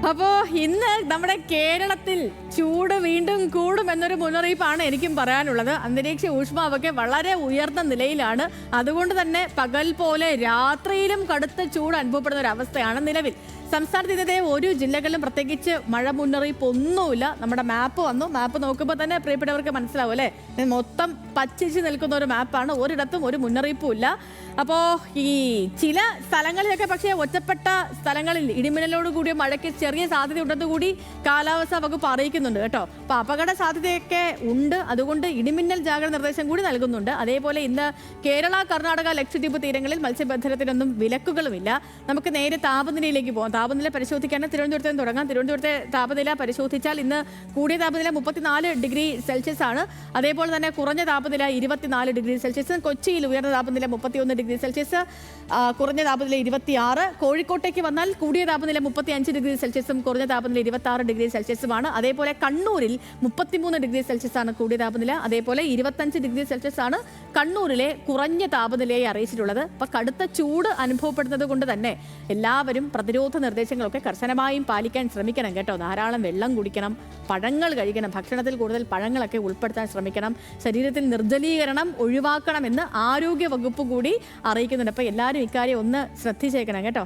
അപ്പോ ഇന്ന് നമ്മുടെ കേരളത്തിൽ ചൂട് വീണ്ടും കൂടും എന്നൊരു മുന്നറിയിപ്പാണ് എനിക്കും പറയാനുള്ളത്. അന്തരീക്ഷ ഊഷ്മാവൊക്കെ വളരെ ഉയർന്ന നിലയിലാണ്. അതുകൊണ്ട് തന്നെ പകൽ പോലെ രാത്രിയിലും കടുത്ത ചൂട് അനുഭവപ്പെടുന്ന ഒരു അവസ്ഥയാണ് നിലവിൽ. സംസ്ഥാനത്ത് ഇന്നത്തെ ഒരു ജില്ലകളിലും പ്രത്യേകിച്ച് മഴ മുന്നറിയിപ്പ് ഒന്നുമില്ല. നമ്മുടെ മാപ്പ് വന്നു. മാപ്പ് നോക്കുമ്പോൾ തന്നെ പ്രിയപ്പെട്ടവർക്ക് മനസ്സിലാവും അല്ലേ, മൊത്തം പച്ചിച്ച് നിൽക്കുന്ന ഒരു മാപ്പാണ്. ഒരിടത്തും ഒരു മുന്നറിയിപ്പും ഇല്ല. അപ്പോൾ ഈ ചില സ്ഥലങ്ങളിലൊക്കെ പക്ഷേ ഒറ്റപ്പെട്ട സ്ഥലങ്ങളിൽ ഇടിമിന്നലോട് കൂടിയ മഴയ്ക്ക് ചെറിയ സാധ്യത ഉണ്ടെന്ന് കൂടി കാലാവസ്ഥാ വകുപ്പ് അറിയിക്കുന്നുണ്ട് കേട്ടോ. അപ്പോൾ അപകട സാധ്യതയൊക്കെ ഉണ്ട്. അതുകൊണ്ട് ഇടിമിന്നൽ ജാഗ്രത നിർദ്ദേശം കൂടി നൽകുന്നുണ്ട്. അതേപോലെ ഇന്ന് കേരള, കർണാടക, ലക്ഷദ്വീപ് തീരങ്ങളിൽ മത്സ്യബന്ധനത്തിനൊന്നും വിലക്കുകളുമില്ല. നമുക്ക് നേരെ താപനിലയിലേക്ക് പോകാം. താപനില പരിശോധിക്കാൻ തിരുവനന്തപുരത്ത് നിന്ന് തുടങ്ങാം. തിരുവനന്തപുരത്തെ താപനില പരിശോധിച്ചാൽ ഇന്ന് കൂടിയ താപനില 34 ഡിഗ്രി സെൽഷ്യസ് ആണ്. അതേപോലെ തന്നെ കുറഞ്ഞ താപനില 24 ഡിഗ്രി സെൽഷ്യസ്. കൊച്ചിയിൽ ഉയർന്ന താപനില 31 ഡിഗ്രി സെൽഷ്യസ്, കുറഞ്ഞ താപനില 26. കോഴിക്കോട്ടേക്ക് വന്നാൽ കൂടിയ താപനില 35 ഡിഗ്രി സെൽഷ്യസും കുറഞ്ഞ താപനില 26 ഡിഗ്രി സെൽഷ്യസുമാണ്. അതേപോലെ കണ്ണൂരിൽ 33 ഡിഗ്രി സെൽഷ്യസ് ആണ് കൂടിയ താപനില. അതേപോലെ 25 ഡിഗ്രി സെൽഷ്യസ് ആണ് കണ്ണൂരിലെ കുറഞ്ഞ താപനിലയെ അറിയിച്ചിട്ടുള്ളത്. അപ്പം കടുത്ത ചൂട് അനുഭവപ്പെടുന്നത് കൊണ്ട് തന്നെ എല്ലാവരും പ്രതിരോധ നിർദ്ദേശങ്ങളൊക്കെ കർശനമായും പാലിക്കാൻ ശ്രമിക്കണം കേട്ടോ. ധാരാളം വെള്ളം കുടിക്കണം, പഴങ്ങൾ കഴിക്കണം, ഭക്ഷണത്തിൽ കൂടുതൽ പഴങ്ങളൊക്കെ ഉൾപ്പെടുത്താൻ ശ്രമിക്കണം, ശരീരത്തിൽ നിർജ്ജലീകരണം ഒഴിവാക്കണമെന്ന് ആരോഗ്യ വകുപ്പ് കൂടി അറിയിക്കുന്നുണ്ട്. അപ്പോൾ എല്ലാവരും ഇക്കാര്യം ഒന്ന് ശ്രദ്ധിച്ചേക്കണം കേട്ടോ.